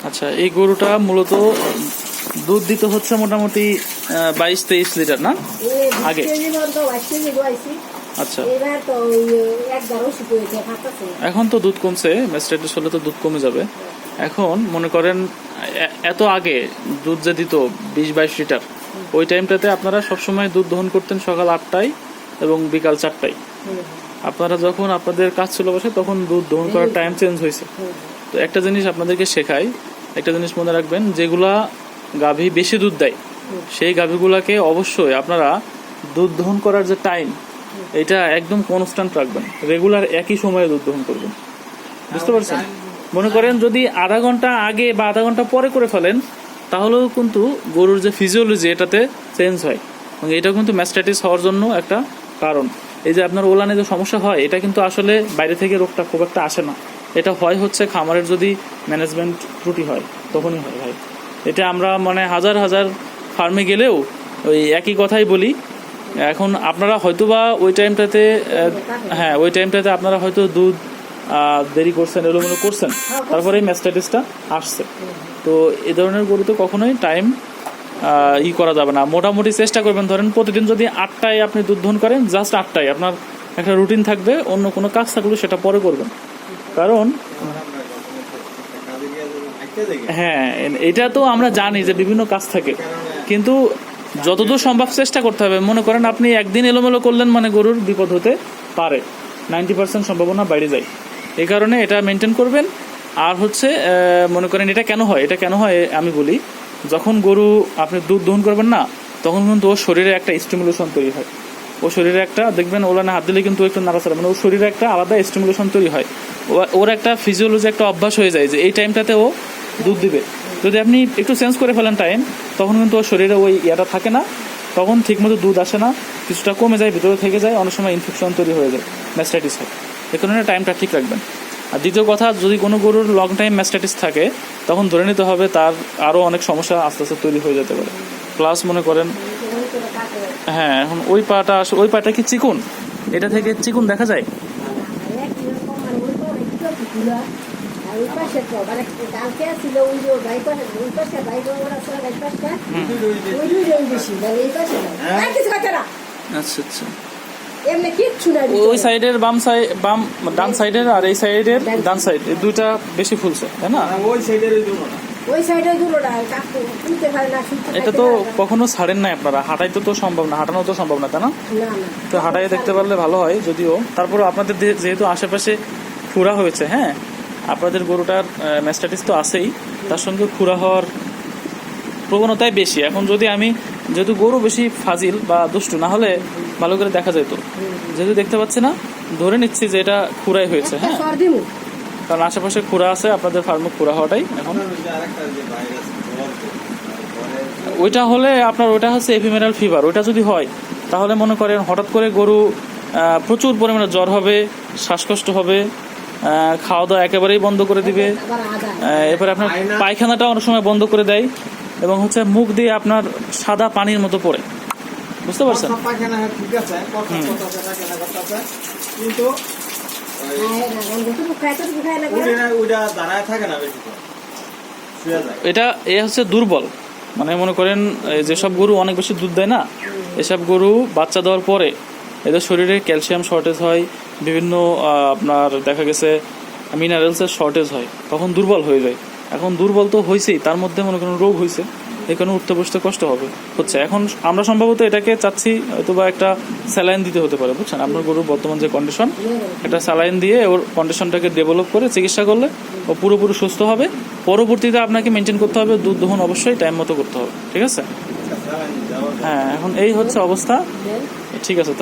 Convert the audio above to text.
আচ্ছা, এই গরুটা মূলত দুধ দিতে হচ্ছে মোটামুটি 22-23 লিটার না আগে? আচ্ছা, এখন তো দুধ কমছে, ম্যাস্টাইটিস হলে তো দুধ কমে যাবে। এখন মনে করেন এত আগে দুধ যে দিত 20-22 লিটার, ওই টাইমটাতে আপনারা সবসময় দুধ দহন করতেন সকাল 8টায় এবং বিকাল 4টায়। আপনারা যখন আপনাদের কাজ ছিল বসে তখন দুধ দহন করার টাইম চেঞ্জ হয়েছে। তো একটা জিনিস আপনাদেরকে শেখাই, একটা জিনিস মনে রাখবেন, যেগুলা গাভী বেশি দুধ দেয় সেই গাভীগুলাকে অবশ্যই আপনারা দুধ দহন করার যে টাইম, এটা একদম কনস্ট্যান্ট রাখবেন, রেগুলার একই সময়ে দুধ দহন করবেন। বুঝতে পারছেন? মনে করেন যদি আধা ঘন্টা আগে বা আধা ঘন্টা পরে করে ফেলেন, তাহলেও কিন্তু গরুর যে ফিজিওলজি এটাতে চেঞ্জ হয়, এবং এটা কিন্তু ম্যাস্টাইটিস হওয়ার জন্য একটা কারণ। এই যে আপনার ওলানে যে সমস্যা হয়, এটা কিন্তু আসলে বাইরে থেকে রোগটা খুব একটা আসে না, এটা হয় হচ্ছে খামারের যদি ম্যানেজমেন্ট ত্রুটি হয় তখনই হয় ভাই। এটা আমরা মানে হাজার হাজার ফার্মে গেলেও ওই একই কথাই বলি। এখন আপনারা হয়তোবা ওই টাইমটাতে, হ্যাঁ ওই টাইমটাতে আপনারা হয়তো দুধ দেরি করছেন, এলোমেলো করছেন, তারপরে এই ম্যাস্টাইটিসটা আসছে। তো এই ধরনের গরুতে কখনোই টাইম করা যাবে না। মোটামুটি চেষ্টা করবেন, ধরেন প্রতিদিন যদি 8টায় আপনি দুধ দহন করেন, জাস্ট 8টায় আপনার একটা রুটিন থাকবে, অন্য কোনো কাজ থাকলে সেটা পরে করবেন। কারণ হ্যাঁ, এটা তো আমরা জানি যে বিভিন্ন কাজ থাকে, কিন্তু যতদূর সম্ভব চেষ্টা করতে হবে। মনে করেন আপনি একদিন এলোমেলো করলেন মানে গরুর বিপদ হতে পারে, 90% সম্ভাবনা বাইরে যায়। এই কারণে এটা মেনটেন করবেন। আর হচ্ছে মনে করেন এটা কেন হয় আমি বলি, যখন গরু আপনি দুধ দহন করবেন না, তখন কিন্তু ওর শরীরে একটা স্টিমুলেশন তৈরি হয়। ও শরীরে একটা দেখবেন ওলানে হাত দিলে কিন্তু একটু নাড়াচাড়া, মানে ওর শরীরে একটা আলাদা স্টিমুলেশন তৈরি হয়। ওর একটা ফিজিওলজি, একটা অভ্যাস হয়ে যায় যে এই টাইমটাতে ও দুধ দিবে। যদি আপনি একটু চেঞ্জ করে ফেলেন টাইম, তখন কিন্তু ওর শরীরে ওই ইয়াটা থাকে না, তখন ঠিকমতো দুধ আসে না, কিছুটা কমে যায়, ভিতরে থেকে যায়, অনেক সময় ইনফেকশন তৈরি হয়ে যায়, ম্যাস্টাইটিস হয়। এই কারণে টাইমটা ঠিক রাখবেন। আর দ্বিতীয় কথা, যদি কোনো গরুর লং টাইম ম্যাস্টাইটিস থাকে, তখন ধরে নিতে হবে তার আরও অনেক সমস্যা আস্তে আস্তে তৈরি হয়ে যেতে পারে। প্লাস মনে করেন, হ্যাঁ এখন ওই পাটা কি চিকুন? এটা থেকে চিকুন দেখা যায়? আচ্ছা আচ্ছা, ওই সাইডের বাম ডান সাইডের আর এই সাইডের ডান সাইড, এই দুইটা বেশি ফুলছে, তাই না? এটা তো কখনো ছাড়েন নাই আপনারা, হাঁটাইতে তো সম্ভব না, হাঁটানো তো সম্ভব না, তাই না? তো হাঁটাই দেখতে পারলে ভালো হয় যদিও। তারপরে আপনাদের যেহেতু আশেপাশে খুরা হয়েছে, হ্যাঁ আপনাদের গরুটার ম্যাস্টাইটিস তো আছেই, তার সঙ্গে খুরা হওয়ার প্রবণতাই বেশি। এখন যদি যেহেতু গরু বেশি ফাজিল বা দুষ্টু, না হলে ভালো করে দেখা যেত, যেহেতু দেখতে পাচ্ছি না, ধরে নিচ্ছি যে এটা খুরাই হয়েছে। হ্যাঁ, কারণ আশেপাশে খুরা আছে, আপনাদের ফার্মে খুরা হওয়াটাই এখন। ওইটা হলে আপনার ওইটা হচ্ছে এপিমেরাল ফিভার। ওইটা যদি হয় তাহলে মনে করেন হঠাৎ করে গরু প্রচুর পরিমাণে জ্বর হবে, শ্বাসকষ্ট হবে, খাওয়া দাওয়া একেবারেই বন্ধ করে দিবে, এরপরে আপনার পায়খানাটা অনেক সময় বন্ধ করে দেয়, এবং হচ্ছে মুখ দিয়ে আপনার সাদা পানির মতো পড়ে। বুঝতে পারছেন? এটা হচ্ছে দুর্বল, মানে মনে করেন যেসব গরু অনেক বেশি দুধ দেয় না, এসব গরু বাচ্চা দেওয়ার পরে এদের শরীরে ক্যালসিয়াম শর্টেজ হয়, বিভিন্ন আপনার দেখা গেছে মিনারেলসের শর্টেজ হয়, তখন দুর্বল হয়ে যায়। এখন দুর্বল তো হয়েছেই, তার মধ্যে মনে করেন রোগ হয়েছে, এই কারণে উঠতে বসতে কষ্ট হচ্ছে। এখন আমরা সম্ভবত এটাকে চাচ্ছি হয়তো বা একটা স্যালাইন দিতে হতে পারে, বুঝছেন? আপনার গরুর বর্তমান যে কন্ডিশন, একটা স্যালাইন দিয়ে ওর কন্ডিশনটাকে ডেভেলপ করে চিকিৎসা করলে ও পুরোপুরি সুস্থ হবে। পরবর্তীতে আপনাকে মেনটেন করতে হবে, দুধ দহন অবশ্যই টাইম মতো করতে হবে, ঠিক আছে? হ্যাঁ, এখন এই হচ্ছে অবস্থা, ঠিক আছে।